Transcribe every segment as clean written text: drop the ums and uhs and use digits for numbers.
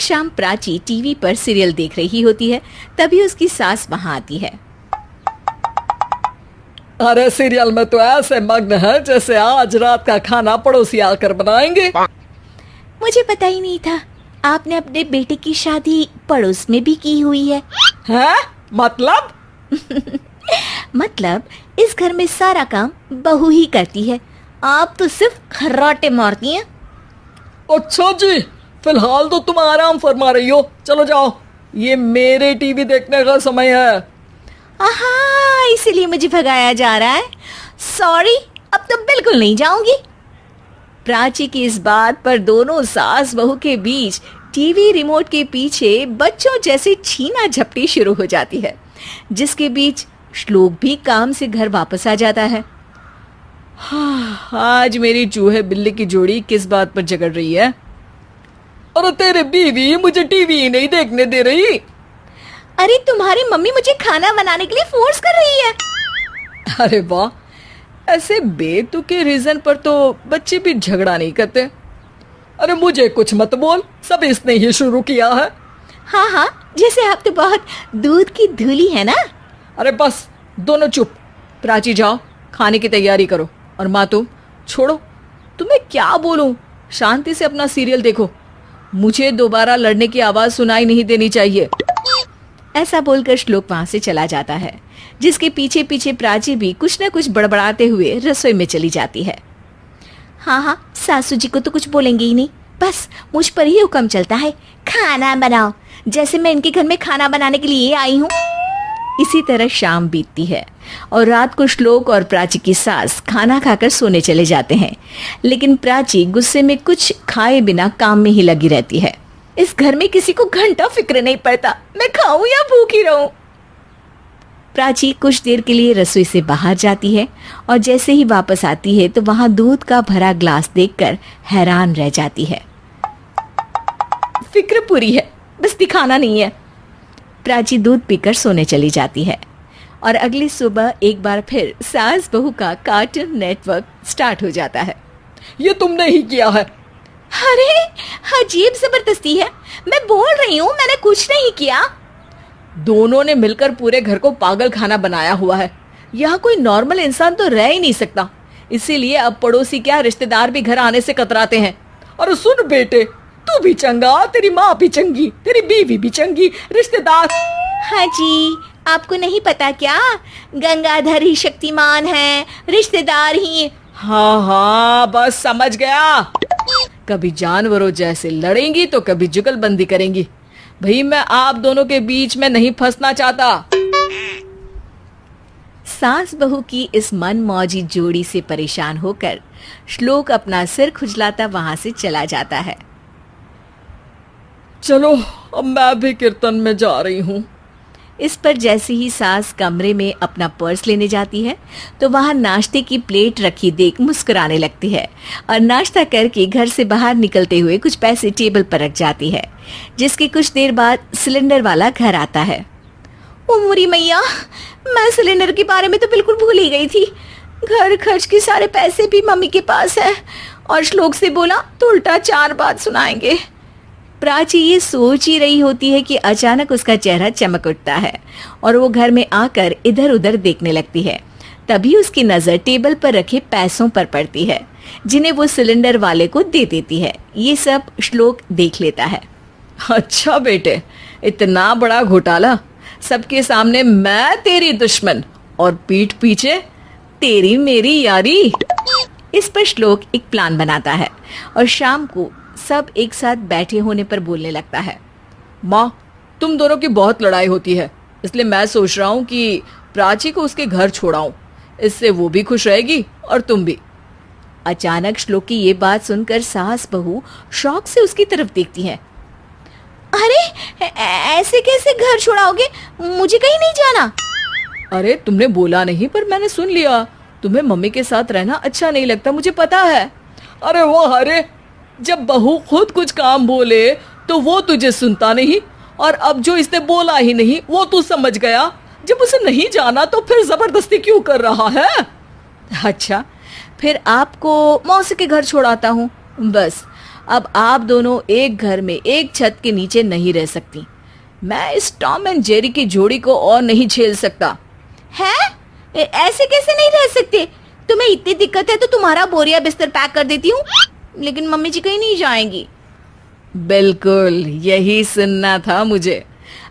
शाम प्राची टीवी पर सीरियल देख रही होती है, तभी उसकी सास वहां आती है। अरे सीरियल में तो ऐसे मग्न है जैसे आज रात का खाना पड़ोसी आकर बनाएंगे। मुझे पता ही नहीं था आपने अपने बेटे की शादी पड़ोस में भी की हुई है। हैं? मतलब? मतलब इस घर में सारा काम बहू ही करती है, आप तो सिर्फ खर्राटे मारती हैं। अच्छा जी, फिलहाल तो तुम आराम फरमा रही हो, चलो जाओ, ये मेरे टीवी देखने का समय है। आहा, इसीलिए मुझे भगाया जा रहा है। सॉरी, अब तो बिल्कुल नहीं जाऊंगी। प्राची की इस बात पर दोनों सास बहू के बीच टीवी रिमोट के पीछे बच्चों जैसे छीना झपटी शुरू हो जाती है, जिसके बीच श्लोक भी काम से घर वापस आ जाता है। आज मेरी चूहे बिल्ली की जोड़ी किस बात पर झगड़ रही है? अरे तेरे बीवी मुझे टीवी नहीं देखने दे रही। अरे तुम्हारी मम्मी मुझे खाना बनाने के लिए फोर्स कर रही है। अरे वाह, ऐसे बेतुके रीजन पर तो बच्चे भी झगड़ा नहीं करते। अरे मुझे कुछ मत बोल, सब इसने ही शुरू किया है। हाँ हाँ, जैसे आप तो बहुत दूध की धूली है ना। अरे बस दोनों चुप। प्राची जाओ, खाने की तैयारी करो, और माँ तुम छोड़ो, तुम्हें क्या बोलूं, शांति से अपना सीरियल देखो, मुझे दोबारा लड़ने की आवाज सुनाई नहीं देनी चाहिए। ऐसा बोलकर श्लोक वहां से चला जाता है, जिसके पीछे पीछे प्राची भी कुछ न कुछ बड़बड़ाते हुए रसोई में चली जाती है। हाँ हाँ, सासू जी को तो कुछ बोलेंगे ही नहीं, बस मुझ पर ही हुक्म चलता है, खाना बनाओ, जैसे मैं इनके घर में खाना बनाने के लिए आई हूँ। इसी तरह शाम बीतती है और रात को श्लोक और प्राची की सास खाना खाकर सोने चले जाते हैं, लेकिन प्राची गुस्से में कुछ खाए बिना काम में ही लगी रहती है। इस घर में किसी को घंटा फिक्र नहीं पड़ता, मैं खाऊं या भूखी रहूं। प्राची कुछ देर के लिए रसोई से बाहर जाती है और जैसे ही वापस आती है तो वहां दूध का भरा ग्लास देखकर हैरान रह जाती है। फिक्र पूरी है, बस दिखाना नहीं है। प्राची दूध पीकर सोने चली जाती है और अगली सुबह एक बार फिर सास बहू का कार्टून नेटवर्क स्टार्ट हो जाता है। ये तुमने ही किया है। अरे अजीब जबरदस्ती है, मैं बोल रही हूँ मैंने कुछ नहीं किया। दोनों ने मिलकर पूरे घर को पागल खाना बनाया हुआ है। यहाँ कोई नॉर्मल इंसान तो रह ही नहीं सकता, इसीलिए अब पड़ोसी क्या रिश्तेदार भी घर आने से कतराते हैं। और सुन बेटे, तू भी चंगा, तेरी माँ भी चंगी, तेरी बीवी भी चंगी, रिश्तेदार। हाँ जी, आपको नहीं पता क्या, गंगाधर ही शक्तिमान है, रिश्तेदार ही। हाँ हाँ, बस समझ गया। कभी जानवरों जैसे लड़ेंगी तो कभी जुगलबंदी करेंगी। भाई मैं आप दोनों के बीच में नहीं फंसना चाहता। सास बहू की इस मनमौजी जोड़ी से परेशान होकर श्लोक अपना सिर खुजलाता वहां से चला जाता है। चलो अब मैं भी कीर्तन में जा रही हूँ। इस पर जैसे ही सास कमरे में अपना पर्स लेने जाती है तो वहां नाश्ते की प्लेट रखी देख मुस्कुराने लगती है और नाश्ता करके घर से बाहर निकलते हुए कुछ पैसे टेबल पर रख जाती है, जिसके कुछ देर बाद सिलेंडर वाला घर आता है। ओ मुरी मैया, मैं सिलेंडर के बारे में तो बिल्कुल भूल ही गई थी। घर खर्च के सारे पैसे भी मम्मी के पास है और श्लोक से बोला तो उल्टा 4 बात सुनाएंगे। प्राची ये सोच ही रही होती है कि अचानक उसका चेहरा चमक उठता है और वो घर में आकर इधर उधर देखने लगती है। तभी उसकी नजर टेबल पर रखे पैसों पर पड़ती है, जिन्हें वो सिलेंडर वाले को दे देती है। ये सब श्लोक देख लेता है। अच्छा बेटे, इतना बड़ा घोटाला, सबके सामने मैं तेरी दुश्मन और पीठ पीछे तेरी मेरी यारी। इस पर श्लोक एक प्लान बनाता है और शाम को सब एक साथ बैठे होने पर बोलने लगता है। माँ, तुम दोनों की बहुत लड़ाई होती है, इसलिए मैं सोच रहा हूँ कि प्राची को उसके घर छोड़ाऊं, इससे वो भी खुश रहेगी और तुम भी। अचानक श्लोक की ये बात सुनकर सास बहू शौक से उसकी तरफ देखती हैं। अरे ऐसे कैसे घर छोड़ाओगे, मुझे कहीं नहीं जाना। अरे तुमने बोला नहीं पर मैंने सुन लिया, तुम्हें मम्मी के साथ रहना अच्छा नहीं लगता, मुझे पता है। अरे वो अरे, जब बहू खुद कुछ काम बोले तो वो तुझे सुनता नहीं, और अब जो इसने बोला ही नहीं वो तू समझ गया। जब उसे नहीं जाना तो फिर जबरदस्ती क्यों कर रहा है? अच्छा, फिर आपको मौसी के घर छोड़ाता हूँ, बस अब आप दोनों एक घर में एक छत के नीचे नहीं रह सकती। मैं इस टॉम एंड जेरी की जोड़ी को और नहीं झेल सकता। है? ऐसे कैसे नहीं रह सकते? तुम्हें इतनी दिक्कत है तो तुम्हारा बोरिया बिस्तर पैक कर देती हूँ, लेकिन मम्मी जी कहीं नहीं जाएंगी। बिल्कुल यही सुनना था मुझे।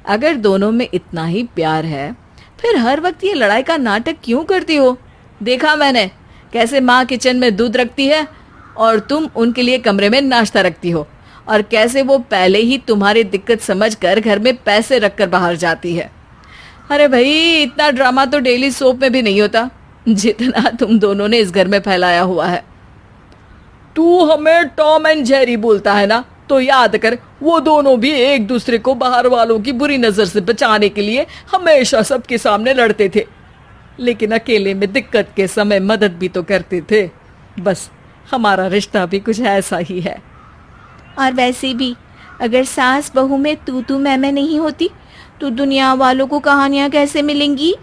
अगर दोनों में इतना ही प्यार है फिर हर वक्त ये लड़ाई का नाटक क्यों करती हो? देखा मैंने कैसे माँ किचन में दूध रखती है और तुम उनके लिए कमरे में नाश्ता रखती हो, और कैसे वो पहले ही तुम्हारी दिक्कत समझकर घर में पैसे रखकर बाहर जाती है। अरे भाई, इतना ड्रामा तो डेली सोप में भी नहीं होता जितना तुम दोनों ने इस घर में फैलाया हुआ है। तू हमें टॉम एंड जेरी बोलता है ना, तो याद कर वो दोनों भी एक दूसरे को बाहर वालों की बुरी नजर से बचाने के लिए हमेशा सबके सामने लड़ते थे, लेकिन अकेले में दिक्कत के समय मदद भी तो करते थे। बस हमारा रिश्ता भी कुछ ऐसा ही है। और वैसे भी अगर सास बहू में तू मैं नहीं होती तो दुनिया वालों को कहानियां कैसे मिलेंगी?